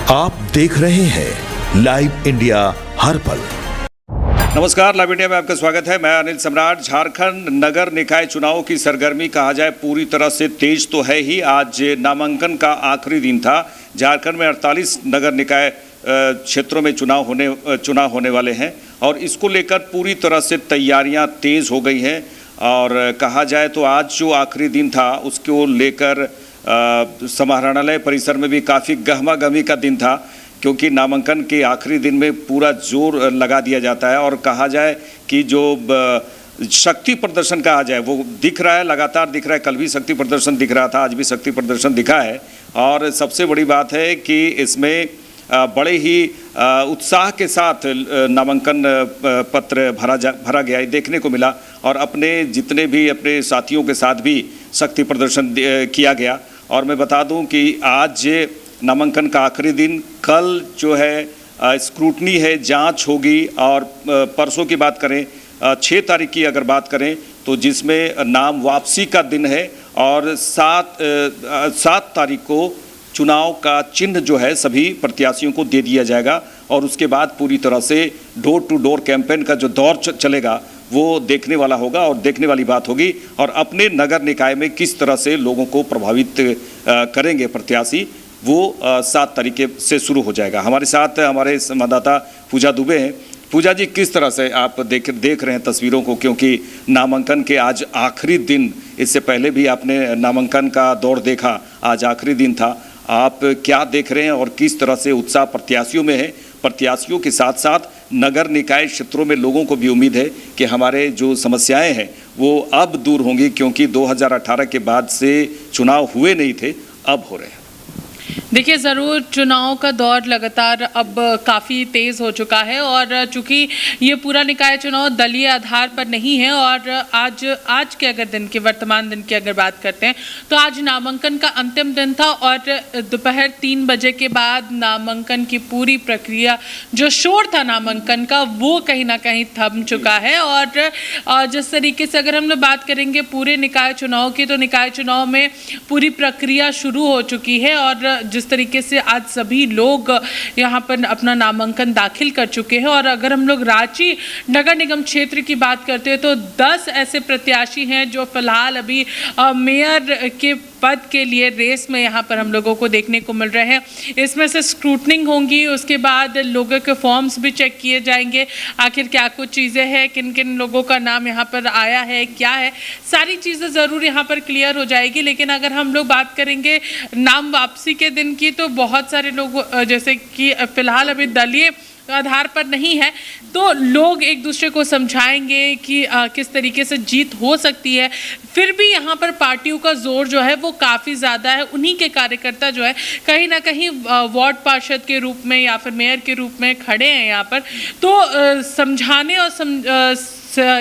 आप देख रहे हैं लाइव इंडिया हर पल। नमस्कार, लाइव इंडिया में आपका स्वागत है। मैं अनिल सम्राट। झारखंड नगर निकाय चुनाव की सरगर्मी कहा जाए पूरी तरह से तेज तो है ही। आज नामांकन का आखिरी दिन था। झारखंड में 48 नगर निकाय क्षेत्रों में चुनाव होने वाले हैं और इसको लेकर पूरी तरह से तैयारियां तेज हो गई हैं। और कहा जाए तो आज जो आखिरी दिन था उसको लेकर समाहरणालय परिसर में भी काफ़ी गहमागहमी का दिन था, क्योंकि नामांकन के आखिरी दिन में पूरा जोर लगा दिया जाता है। और कहा जाए कि जो शक्ति प्रदर्शन कहा जाए वो दिख रहा है, लगातार दिख रहा है। कल भी शक्ति प्रदर्शन दिख रहा था, आज भी शक्ति प्रदर्शन दिखा है। और सबसे बड़ी बात है कि इसमें बड़े ही उत्साह के साथ नामांकन पत्र भरा गया है, देखने को मिला। और अपने साथियों के साथ भी शक्ति प्रदर्शन किया गया। और मैं बता दूं कि आज नामांकन का आखिरी दिन, कल जो है स्क्रूटनी है, जांच होगी। और परसों की बात करें, 6 तारीख की अगर बात करें तो जिसमें नाम वापसी का दिन है। और 7 तारीख को चुनाव का चिन्ह जो है सभी प्रत्याशियों को दे दिया जाएगा। और उसके बाद पूरी तरह से डोर टू डोर कैंपेन का जो दौर चलेगा वो देखने वाला होगा और देखने वाली बात होगी। और अपने नगर निकाय में किस तरह से लोगों को प्रभावित करेंगे प्रत्याशी, वो 7 तारीख से शुरू हो जाएगा। हमारे साथ हमारे संवाददाता पूजा दुबे हैं। पूजा जी, किस तरह से आप देख रहे हैं तस्वीरों को, क्योंकि नामांकन के आज आखिरी दिन, इससे पहले भी आपने नामांकन का दौर देखा, आज आखिरी दिन था। आप क्या देख रहे हैं और किस तरह से उत्साह प्रत्याशियों में है? प्रत्याशियों के साथ साथ नगर निकाय क्षेत्रों में लोगों को भी उम्मीद है कि हमारे जो समस्याएं हैं वो अब दूर होंगी, क्योंकि 2018 के बाद से चुनाव हुए नहीं थे, अब हो रहे हैं। देखिए, ज़रूर चुनाव का दौर लगातार अब काफ़ी तेज़ हो चुका है। और चूँकि ये पूरा निकाय चुनाव दलीय आधार पर नहीं है, और आज के अगर दिन के वर्तमान दिन की अगर बात करते हैं तो आज नामांकन का अंतिम दिन था। और दोपहर 3 बजे के बाद नामांकन की पूरी प्रक्रिया, जो शोर था नामांकन का, वो कहीं ना कहीं थम चुका है। और जिस तरीके से अगर हम लोग बात करेंगे पूरे निकाय चुनाव की, तो निकाय चुनाव में पूरी प्रक्रिया शुरू हो चुकी है। और जिस तरीके से आज सभी लोग यहाँ पर अपना नामांकन दाखिल कर चुके हैं। और अगर हम लोग रांची नगर निगम क्षेत्र की बात करते हैं तो 10 ऐसे प्रत्याशी हैं जो फिलहाल अभी मेयर के पद के लिए रेस में यहाँ पर हम लोगों को देखने को मिल रहे हैं। इसमें से स्क्रूटनिंग होंगी, उसके बाद लोगों के फॉर्म्स भी चेक किए जाएंगे, आखिर क्या कुछ चीज़ें हैं, किन किन लोगों का नाम यहाँ पर आया है, क्या है, सारी चीज़ें ज़रूर यहाँ पर क्लियर हो जाएगी। लेकिन अगर हम लोग बात करेंगे नाम वापसी के दिन की, तो बहुत सारे लोग, जैसे कि फिलहाल अभी दलीय आधार पर नहीं है, तो लोग एक दूसरे को समझाएंगे कि किस तरीके से जीत हो सकती है। फिर भी यहाँ पर पार्टियों का जोर जो है वो काफ़ी ज़्यादा है। उन्हीं के कार्यकर्ता जो है कहीं ना कहीं वार्ड पार्षद के रूप में या फिर मेयर के रूप में खड़े हैं यहाँ पर। तो समझाने और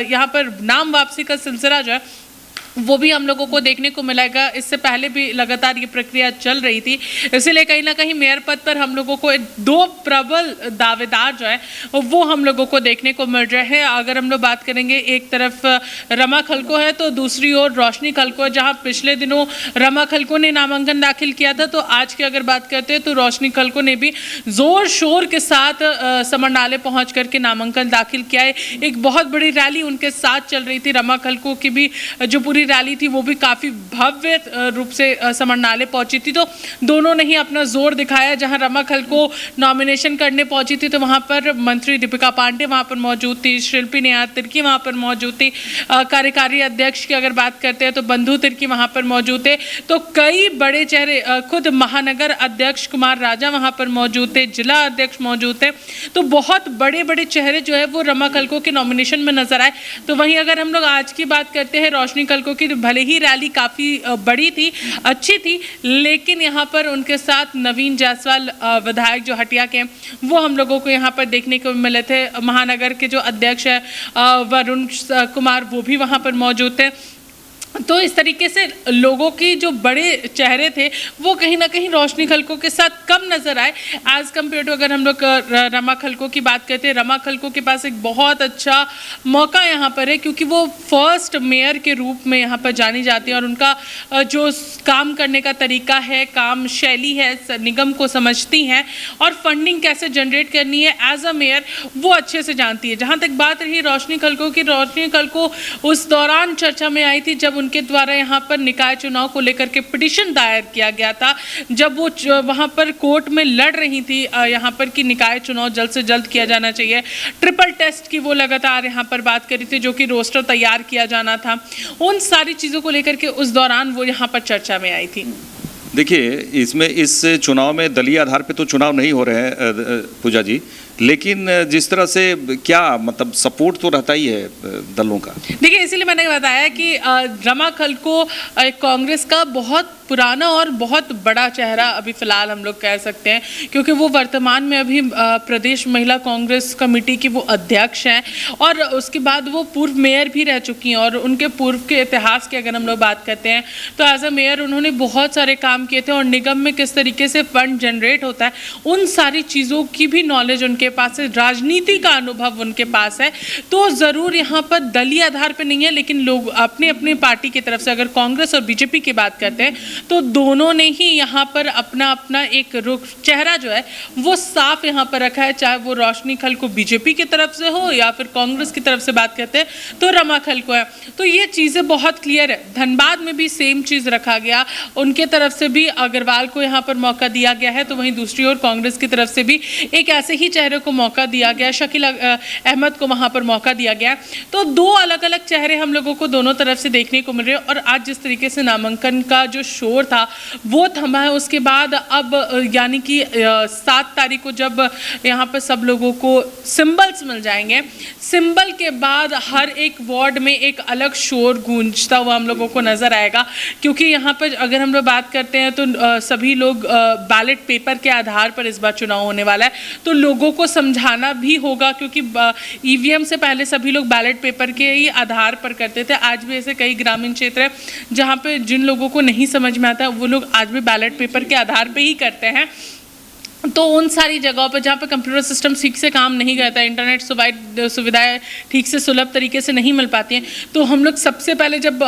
यहाँ पर नाम वापसी का सिलसिला जो है वो भी हम लोगों को देखने को मिलेगा। इससे पहले भी लगातार ये प्रक्रिया चल रही थी, इसलिए कहीं ना कहीं मेयर पद पर हम लोगों को 2 प्रबल दावेदार जो है वो हम लोगों को देखने को मिल रहे हैं। अगर हम लोग बात करेंगे, एक तरफ रमा खलको है तो दूसरी ओर रोशनी खलको है। जहां पिछले दिनों रमा खलको ने नामांकन दाखिल किया था, तो आज की अगर बात करते हैं तो रोशनी खलको ने भी जोर शोर के साथ समाहरणालय पहुँच करके नामांकन दाखिल किया है। एक बहुत बड़ी रैली उनके साथ चल रही थी। रमा खलको की भी जो पूरी रैली थी वो भी काफी भव्य रूप से समाहरणालय पहुंची थी। तो दोनों ने ही अपना जोर दिखाया। जहां रमा खलको नॉमिनेशन करने पहुंची थी तो वहां पर मंत्री दीपिका पांडे वहां पर मौजूद थी, शिल्पी नेहा तिर्की वहां पर मौजूद थी, कार्यकारी अध्यक्ष की अगर बात करते हैं तो बंधु तिर्की वहां पर मौजूद थे। तो कई बड़े चेहरे, खुद महानगर अध्यक्ष कुमार राजा वहां पर मौजूद थे, जिला अध्यक्ष मौजूद थे। तो बहुत बड़े बड़े चेहरे जो है वो रमा खलको के नॉमिनेशन में नजर आए। तो वहीं अगर हम लोग आज की बात करते हैं रोशनी खलको की, तो भले ही रैली काफ़ी बड़ी थी, अच्छी थी, लेकिन यहाँ पर उनके साथ नवीन जायसवाल विधायक जो हटिया के, वो हम लोगों को यहाँ पर देखने को मिले थे। महानगर के जो अध्यक्ष है वरुण कुमार, वो भी वहाँ पर मौजूद थे। तो इस तरीके से लोगों की जो बड़े चेहरे थे वो कहीं ना कहीं रोशनी खलको के साथ कम नजर आए एज कम्पेयर टू। अगर हम लोग रमा खलको की बात करते हैं, रमा खलको के पास एक बहुत अच्छा मौका यहाँ पर है क्योंकि वो फर्स्ट मेयर के रूप में यहाँ पर जानी जाती है और उनका जो काम करने का तरीका है, काम शैली है, निगम को समझती हैं और फंडिंग कैसे जनरेट करनी है एज अ मेयर वो अच्छे से जानती है। जहाँ तक बात रही रोशनी खलको की, रोशनी खलको उस दौरान चर्चा में आई थी जब उनके द्वारा यहाँ पर निकाय चुनाव को लेकर के पिटीशन दायर किया गया था, जब वो वहाँ पर कोर्ट में लड़ रही थी यहाँ पर कि निकाय चुनाव जल्द से जल्द किया जाना चाहिए। ट्रिपल टेस्ट की वो लगातार यहाँ पर बात करी थी जो कि रोस्टर तैयार किया जाना था। उन सारी चीज़ों को लेकर के उस दौरान वो यहाँ पर चर्चा में आई थी। देखिए, इसमें इस चुनाव में दलीय आधार पे तो चुनाव नहीं हो रहे हैं पूजा जी, लेकिन जिस तरह से क्या मतलब सपोर्ट तो रहता ही है दलों का। देखिए, इसीलिए मैंने बताया कि रमा खलको कांग्रेस का बहुत पुराना और बहुत बड़ा चेहरा अभी फिलहाल हम लोग कह सकते हैं क्योंकि वो वर्तमान में अभी प्रदेश महिला कांग्रेस कमेटी की वो अध्यक्ष हैं और उसके बाद वो पूर्व मेयर भी रह चुकी हैं और उनके पूर्व के इतिहास की अगर हम लोग बात करते हैं तो एज अ मेयर उन्होंने बहुत सारे काम किए थे और निगम में किस तरीके से फंड जनरेट होता है उन सारी चीज़ों की भी नॉलेज उनके पास है, राजनीति का अनुभव उनके पास है। तो ज़रूर यहाँ पर दलीय आधार पर नहीं है, लेकिन लोग अपनी अपनी पार्टी की तरफ से अगर कांग्रेस और बीजेपी की बात करते हैं तो दोनों ने ही यहाँ पर अपना अपना एक रुख चेहरा जो है वो साफ यहाँ पर रखा है, चाहे वो रोशनी खलको बीजेपी की तरफ से हो या फिर कांग्रेस की तरफ से बात करते हैं तो रमा खलको है। तो ये चीज़ें बहुत क्लियर है। धनबाद में भी सेम चीज़ रखा गया, उनके तरफ से भी अग्रवाल को यहाँ पर मौका दिया गया है, तो वहीं दूसरी ओर कांग्रेस की तरफ से भी एक ऐसे ही चेहरे को मौका दिया गया, शकील अहमद को वहाँ पर मौका दिया गया। तो दो अलग अलग चेहरे हम लोगों को दोनों तरफ से देखने को मिल रहे हैं और आज जिस तरीके से नामांकन का जो शोर था वो थमा है, उसके बाद अब यानी कि 7 तारीख को जब यहाँ पर सब लोगों को सिंबल्स मिल जाएंगे, सिंबल के बाद हर एक वार्ड में एक अलग शोर गूंजता हुआ हम लोगों को नजर आएगा क्योंकि यहाँ पर अगर हम लोग बात करते हैं तो सभी लोग बैलेट पेपर के आधार पर इस बार चुनाव होने वाला है, तो लोगों को समझाना भी होगा क्योंकि ईवीएम से पहले सभी लोग बैलेट पेपर के ही आधार पर करते थे। आज भी ऐसे कई ग्रामीण क्षेत्र है जहाँ पे जिन लोगों को नहीं समझ में आता वो लोग आज भी बैलेट पेपर के आधार पे ही करते हैं। तो उन सारी जगहों पर जहाँ पर कंप्यूटर सिस्टम ठीक से काम नहीं करता, इंटरनेट सुविधाएं ठीक से सुलभ तरीके से नहीं मिल पाती हैं, तो हम लोग सबसे पहले जब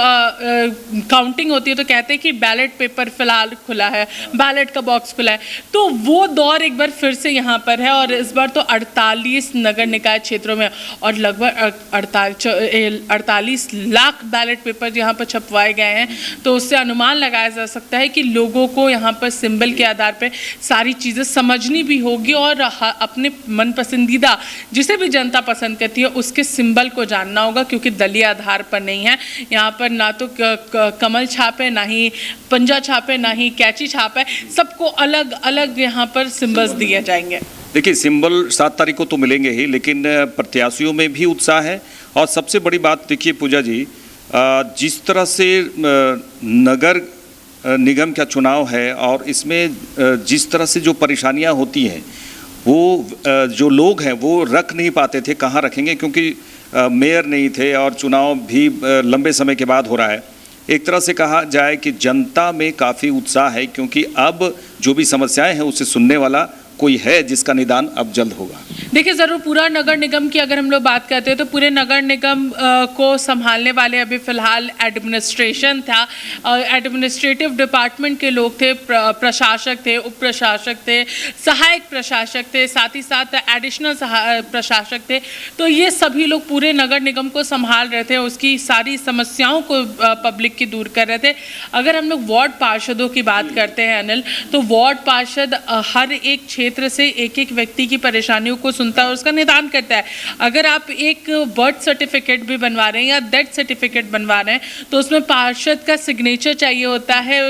काउंटिंग होती है तो कहते हैं कि बैलेट पेपर फिलहाल खुला है, बैलेट का बॉक्स खुला है। तो वो दौर एक बार फिर से यहाँ पर है और इस बार तो 48 नगर निकाय क्षेत्रों में और लगभग 48 लाख बैलेट पेपर यहाँ पर छपवाए गए हैं। तो उससे अनुमान लगाया जा सकता है कि लोगों को यहाँ पर सिंबल के आधार पर सारी चीज़ें समझनी भी होगी और अपने मन पसंदीदा जिसे भी जनता पसंद करती है उसके सिंबल को जानना होगा क्योंकि दलीय आधार पर नहीं है। यहाँ पर ना तो कमल छाप है, ना ही पंजा छाप है, ना ही कैची छाप है, सबको अलग अलग यहाँ पर सिंबल्स दिए जाएंगे। देखिए, सिंबल 7 तारीख को तो मिलेंगे ही, लेकिन प्रत्याशियों में भी उत्साह है। और सबसे बड़ी बात देखिए पूजा जी, जिस तरह से नगर निगम का चुनाव है और इसमें जिस तरह से जो परेशानियां होती हैं वो जो लोग हैं वो रख नहीं पाते थे, कहाँ रखेंगे क्योंकि मेयर नहीं थे और चुनाव भी लंबे समय के बाद हो रहा है। एक तरह से कहा जाए कि जनता में काफ़ी उत्साह है क्योंकि अब जो भी समस्याएं हैं उसे सुनने वाला कोई है जिसका निदान अब जल्द होगा। देखिए, ज़रूर पूरा नगर निगम की अगर हम लोग बात करते हैं तो पूरे नगर निगम को संभालने वाले अभी फ़िलहाल एडमिनिस्ट्रेशन था, एडमिनिस्ट्रेटिव डिपार्टमेंट के लोग थे, प्रशासक थे, उप प्रशासक थे, सहायक प्रशासक थे, साथ ही साथ एडिशनल प्रशासक थे। तो ये सभी लोग पूरे नगर निगम को संभाल रहे थे, उसकी सारी समस्याओं को पब्लिक की दूर कर रहे थे। अगर हम लोग वार्ड पार्षदों की बात करते हैं अनिल, तो वार्ड पार्षद हर एक क्षेत्र से एक एक व्यक्ति की परेशानियों को सुनता है और उसका निदान करता है। अगर आप एक बर्थ सर्टिफिकेट भी बनवा रहे हैं या डेथ सर्टिफिकेट बनवा रहे हैं तो उसमें पार्षद का सिग्नेचर चाहिए होता है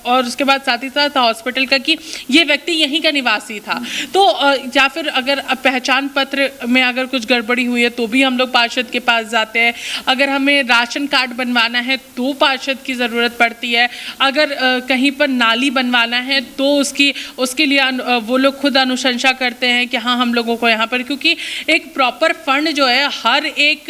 और उसके बाद साथ ही साथ हॉस्पिटल का कि ये व्यक्ति यहीं का निवासी था। तो या फिर अगर पहचान पत्र में अगर कुछ गड़बड़ी हुई है तो भी हम लोग पार्षद के पास जाते हैं। अगर हमें राशन कार्ड बनवाना है तो पार्षद की ज़रूरत पड़ती है। अगर कहीं पर नाली बनवाना है तो उसके लिए वो लोग खुद अनुशंसा करते हैं कि हाँ हम लोगों को यहाँ पर, क्योंकि एक प्रॉपर फंड जो है हर एक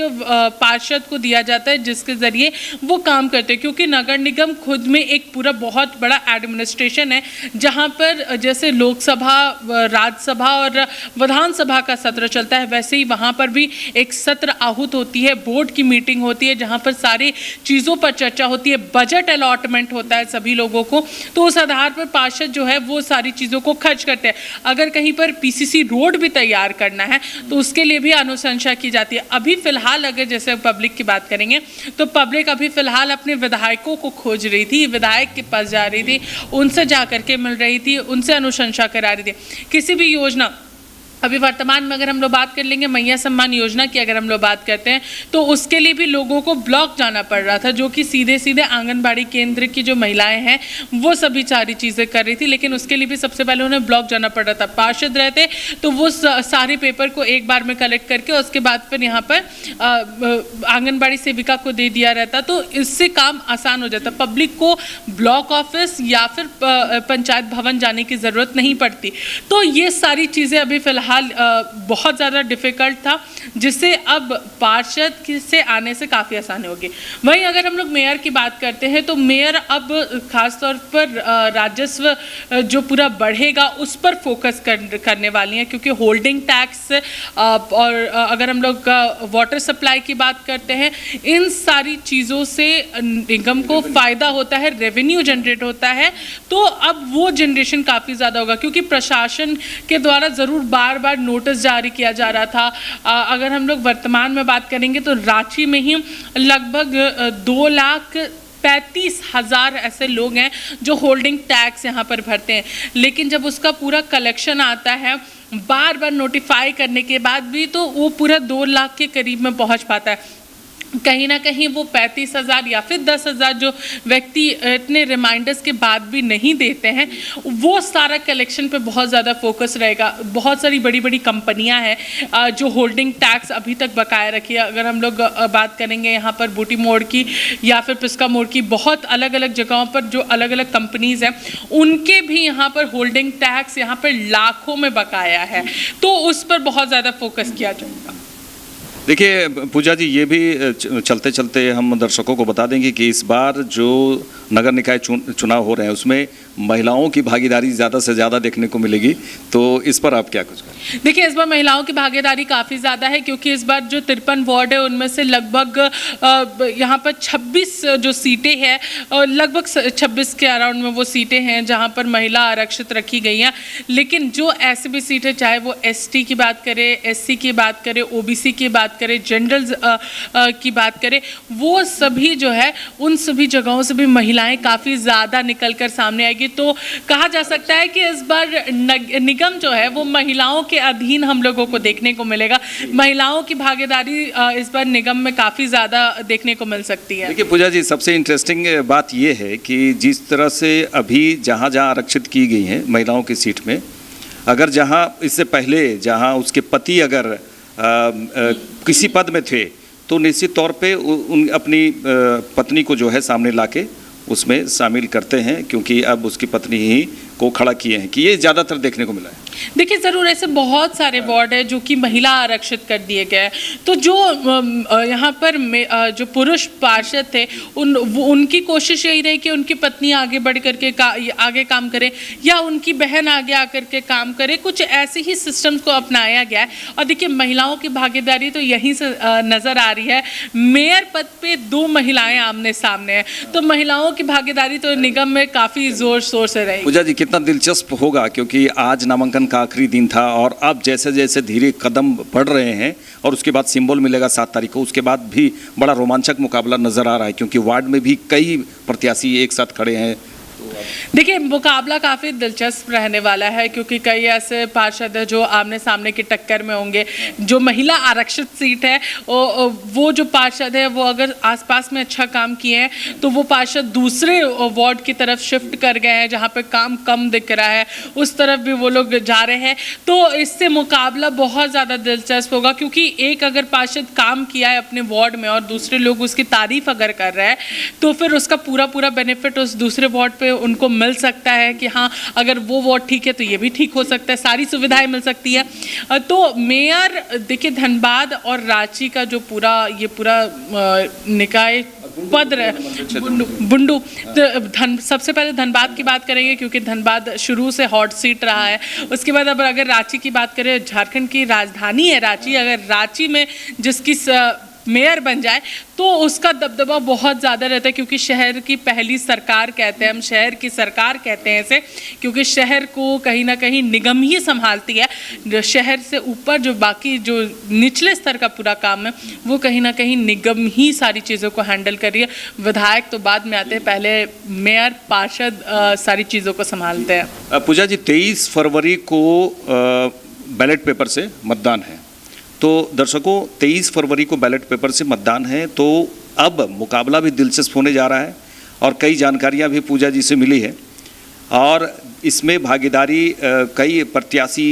पार्षद को दिया जाता है जिसके ज़रिए वो काम करते हैं, क्योंकि नगर निगम खुद में एक पूरा बहुत बड़ा एडमिनिस्ट्रेशन है जहाँ पर जैसे लोकसभा, राज्यसभा और विधानसभा का सत्र चलता है, वैसे ही वहाँ पर भी एक सत्र आहूत होती है, बोर्ड की मीटिंग होती है जहाँ पर सारी चीज़ों पर चर्चा होती है, बजट अलॉटमेंट होता है सभी लोगों को, तो उस आधार पर पार्षद जो है वो सारी चीज़ों को खर्च करते हैं। अगर कहीं पर पीसीसी रोड भी तैयार करना है तो उसके लिए भी अनुशंसा की जाती है। अभी फिलहाल अगर जैसे पब्लिक की बात करेंगे तो पब्लिक अभी फिलहाल अपने विधायकों को खोज रही थी, विधायक के पास जा रही थी, उनसे जा करके मिल रही थी, उनसे अनुशंसा करा रही थी। किसी भी योजना, अभी वर्तमान में अगर हम लोग बात कर लेंगे मैया सम्मान योजना की, अगर हम लोग बात करते हैं तो उसके लिए भी लोगों को ब्लॉक जाना पड़ रहा था, जो कि सीधे सीधे आंगनबाड़ी केंद्र की जो महिलाएं हैं वो सभी सारी चीज़ें कर रही थी, लेकिन उसके लिए भी सबसे पहले उन्हें ब्लॉक जाना पड़ रहा था। पार्षद रहते तो वो सारे पेपर को एक बार में कलेक्ट करके उसके बाद फिर यहाँ पर आंगनबाड़ी सेविका को दे दिया रहता, तो इससे काम आसान हो जाता, पब्लिक को ब्लॉक ऑफिस या फिर पंचायत भवन जाने की ज़रूरत नहीं पड़ती। तो ये सारी चीज़ें अभी फिलहाल बहुत ज़्यादा डिफ़िकल्ट था, जिससे अब पार्षद से आने से काफ़ी आसानी होगी। वहीं अगर हम लोग मेयर की बात करते हैं तो मेयर अब ख़ास तौर पर राजस्व जो पूरा बढ़ेगा उस पर फोकस करने वाली हैं, क्योंकि होल्डिंग टैक्स और अगर हम लोग वाटर सप्लाई की बात करते हैं, इन सारी चीज़ों से निगम को फ़ायदा होता है, रेवेन्यू जनरेट होता है, तो अब वो जनरेशन काफ़ी ज़्यादा होगा, क्योंकि प्रशासन के द्वारा ज़रूर बार बार नोटिस जारी किया जा रहा था। अगर हम लोग वर्तमान में बात करेंगे तो रांची में ही लगभग 2,35,000 ऐसे लोग हैं जो होल्डिंग टैक्स यहाँ पर भरते हैं, लेकिन जब उसका पूरा कलेक्शन आता है बार बार नोटिफाई करने के बाद भी, तो वो पूरा 2 लाख के करीब में पहुँच पाता है। कहीं ना कहीं वो 35,000 या फिर 10,000 जो व्यक्ति इतने रिमाइंडर्स के बाद भी नहीं देते हैं, वो सारा कलेक्शन पे बहुत ज़्यादा फोकस रहेगा। बहुत सारी बड़ी बड़ी कंपनियां हैं जो होल्डिंग टैक्स अभी तक बकाया रखी है। अगर हम लोग बात करेंगे यहाँ पर बूटी मोड़ की या फिर पिस्का मोड़ की, बहुत अलग अलग जगहों पर जो अलग अलग कंपनीज़ हैं उनके भी यहाँ पर होल्डिंग टैक्स यहाँ पर लाखों में बकाया है, तो उस पर बहुत ज़्यादा फोकस किया जाएगा। देखिए पूजा जी, ये भी चलते चलते हम दर्शकों को बता देंगे कि इस बार जो नगर निकाय चुनाव हो रहे हैं उसमें महिलाओं की भागीदारी ज़्यादा से ज़्यादा देखने को मिलेगी, तो इस पर आप क्या कुछ करें? देखिए, इस बार महिलाओं की भागीदारी काफ़ी ज़्यादा है, क्योंकि इस बार जो 53 वार्ड है उनमें से लगभग यहाँ पर 26 जो सीटें हैं, लगभग 26 के अराउंड में वो सीटें हैं जहाँ पर महिला आरक्षित रखी गई हैं। लेकिन जो ऐसी भी सीटें, चाहे वो ST की बात करें, SC की बात करें, OBC की बात करें, जनरल की बात करें, वो सभी जो है उन सभी जगहों से भी महिलाएं काफ़ी ज़्यादा निकल कर सामने आएगी। तो कहा जा सकता है कि इस बार निगम जो है वो महिलाओं के अधीन हम लोगों को देखने को मिलेगा। महिलाओं की भागीदारी इस बार निगम में काफ़ी ज़्यादा देखने को मिल सकती है। देखिए पूजा जी, सबसे इंटरेस्टिंग बात ये है कि जिस तरह से अभी जहाँ जहाँ आरक्षित की गई हैं महिलाओं की सीट में, अगर जहाँ इससे पहले जहाँ उसके पति अगर किसी पद में थे तो निश्चित तौर पे उन अपनी पत्नी को जो है सामने लाके उसमें शामिल करते हैं, क्योंकि अब उसकी पत्नी ही को खड़ा किए हैं, कि ये ज़्यादातर देखने को मिला है। देखिए, ज़रूर ऐसे बहुत सारे वार्ड है जो कि महिला आरक्षित कर दिए गए हैं, तो जो यहाँ पर जो पुरुष पार्षद थे उनकी कोशिश यही रही कि उनकी पत्नी आगे बढ़ करके आगे काम करे या उनकी बहन आगे आकर के काम करे, कुछ ऐसे ही सिस्टम्स को अपनाया गया है। और देखिए, महिलाओं की भागीदारी तो यहीं से नज़र आ रही है। मेयर पद पे 2 महिलाएं आमने सामने हैं, तो महिलाओं की भागीदारी तो निगम में काफ़ी ज़ोर शोर से रहेगी। पूजा जी, कितना दिलचस्प होगा, क्योंकि आज नामांकन का आखिरी दिन था और अब जैसे जैसे धीरे कदम बढ़ रहे हैं और उसके बाद सिंबल मिलेगा 7 तारीख को, उसके बाद भी बड़ा रोमांचक मुकाबला नज़र आ रहा है, क्योंकि वार्ड में भी कई प्रत्याशी एक साथ खड़े हैं। देखिए, मुकाबला काफ़ी दिलचस्प रहने वाला है, क्योंकि कई ऐसे पार्षद हैं जो आमने सामने की टक्कर में होंगे। जो महिला आरक्षित सीट है वो जो पार्षद है वो अगर आसपास में अच्छा काम किए हैं तो वो पार्षद दूसरे वार्ड की तरफ शिफ्ट कर गए हैं जहाँ पे काम कम दिख रहा है, उस तरफ भी वो लोग जा रहे हैं। तो इससे मुकाबला बहुत ज़्यादा दिलचस्प होगा, क्योंकि एक अगर पार्षद काम किया है अपने वार्ड में और दूसरे लोग उसकी तारीफ अगर कर रहे हैं तो फिर उसका पूरा बेनिफिट उस दूसरे वार्ड पे पे उनको मिल सकता है कि हाँ अगर वो वार्ड ठीक है तो ये भी ठीक हो सकता है, सारी सुविधाएं मिल सकती है। तो मेयर देखिए धनबाद और रांची का जो पूरा निकाय पद रहे बुंडू तो सबसे पहले धनबाद की बात करेंगे क्योंकि धनबाद शुरू से हॉट सीट रहा है। उसके बाद अब अगर रांची की बात करें, झारखंड की राजधानी है रांची, अगर रांची में जिसकी मेयर बन जाए तो उसका दबदबा बहुत ज़्यादा रहता है क्योंकि शहर की पहली सरकार कहते हैं हम, शहर की सरकार कहते हैं इसे, क्योंकि शहर को कहीं ना कहीं निगम ही संभालती है। शहर से ऊपर जो बाकी जो निचले स्तर का पूरा काम है वो कहीं ना कहीं निगम ही सारी चीज़ों को हैंडल कर रही है। विधायक तो बाद में आते हैं, पहले मेयर पार्षद सारी चीज़ों को संभालते हैं। पूजा जी, 23 फरवरी को बैलेट पेपर से मतदान है, तो दर्शकों 23 फरवरी को बैलेट पेपर से मतदान है, तो अब मुकाबला भी दिलचस्प होने जा रहा है और कई जानकारियां भी पूजा जी से मिली है और इसमें भागीदारी कई प्रत्याशी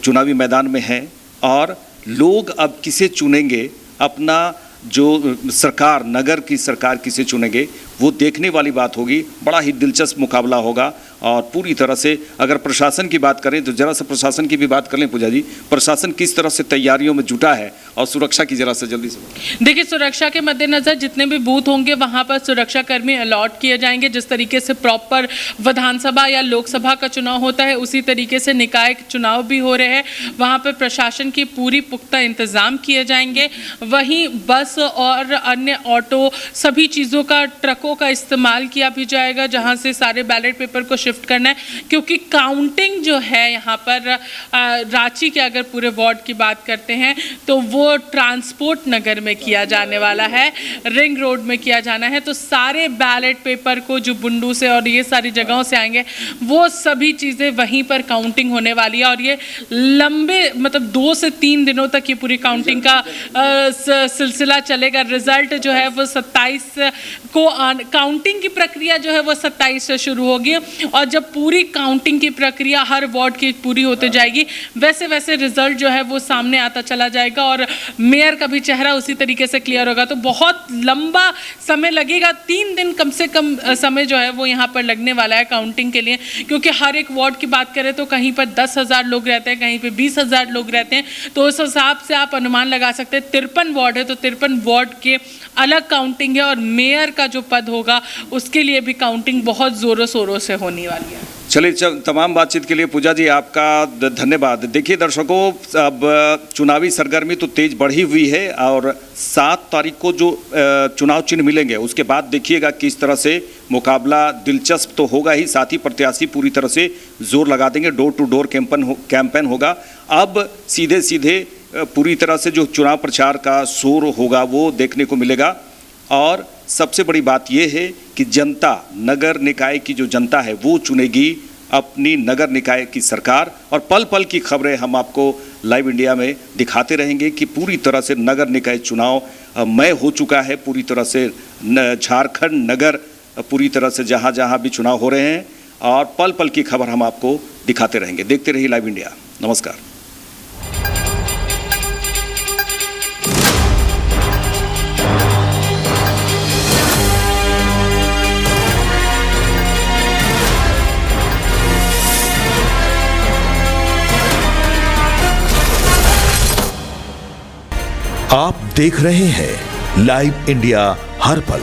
चुनावी मैदान में हैं और लोग अब किसे चुनेंगे, अपना जो सरकार, नगर की सरकार किसे चुनेंगे वो देखने वाली बात होगी। बड़ा ही दिलचस्प मुकाबला होगा और पूरी तरह से अगर प्रशासन की बात करें तो जरा सा प्रशासन की भी बात कर लें पूजा जी, प्रशासन किस तरह से तैयारियों में जुटा है और सुरक्षा की जरा से जल्दी से। देखिए सुरक्षा के मद्देनजर जितने भी बूथ होंगे वहां पर सुरक्षा कर्मी अलॉट किए जाएंगे। जिस तरीके से प्रॉपर विधानसभा या लोकसभा का चुनाव होता है उसी तरीके से निकाय चुनाव भी हो रहे हैं। वहां पर प्रशासन की पूरी पुख्ता इंतजाम किए जाएंगे। वहीं बस और अन्य ऑटो सभी चीज़ों का, ट्रकों का इस्तेमाल किया भी जाएगा जहां से सारे बैलेट पेपर को शिफ्ट करना है, क्योंकि काउंटिंग जो है यहाँ पर रांची के अगर पूरे वार्ड की बात करते हैं तो वो ट्रांसपोर्ट नगर में किया जाने वाला है, रिंग रोड में किया जाना है। तो सारे बैलेट पेपर को जो बुंडू से और ये सारी जगहों से आएंगे वो सभी चीज़ें वहीं पर काउंटिंग होने वाली है और ये लंबे 2 से 3 दिनों तक ये पूरी काउंटिंग का सिलसिला चलेगा। रिजल्ट जो है वो 27 को काउंटिंग की प्रक्रिया जो है वो 27 से शुरू होगी और जब पूरी काउंटिंग की प्रक्रिया हर वार्ड की पूरी होते जाएगी वैसे वैसे रिजल्ट जो है वो सामने आता चला जाएगा और मेयर का भी चेहरा उसी तरीके से क्लियर होगा। तो बहुत लंबा समय लगेगा, 3 दिन कम से कम समय जो है वो यहाँ पर लगने वाला है काउंटिंग के लिए, क्योंकि हर एक वार्ड की बात करें तो कहीं पर 10,000 लोग रहते हैं, कहीं पर 20,000 लोग रहते हैं। तो उस हिसाब से आप अनुमान लगा सकते हैं 53 वार्ड है तो 53 वार्ड के अलग काउंटिंग है और मेयर का जो पद होगा उसके लिए भी काउंटिंग बहुत ज़ोरों शोरों से होने वाली है। चलिए, तमाम बातचीत के लिए पूजा जी आपका धन्यवाद। देखिए दर्शकों, अब चुनावी सरगर्मी तो तेज बढ़ी हुई है और 7 तारीख को जो चुनाव चिन्ह मिलेंगे उसके बाद देखिएगा किस तरह से मुकाबला दिलचस्प तो होगा ही, साथ ही प्रत्याशी पूरी तरह से जोर लगा देंगे। डोर टू डोर कैंपेन होगा। अब सीधे सीधे पूरी तरह से जो चुनाव प्रचार का शोर होगा वो देखने को मिलेगा और सबसे बड़ी बात यह है कि जनता, नगर निकाय की जो जनता है वो चुनेगी अपनी नगर निकाय की सरकार और पल पल की खबरें हम आपको लाइव इंडिया में दिखाते रहेंगे कि पूरी तरह से नगर निकाय चुनाव मय हो चुका है। पूरी तरह से झारखंड नगर पूरी तरह से जहां जहां भी चुनाव हो रहे हैं और पल पल की खबर हम आपको दिखाते रहेंगे। देखते रहिए लाइव इंडिया। नमस्कार। आप देख रहे हैं लाइव इंडिया हर पल।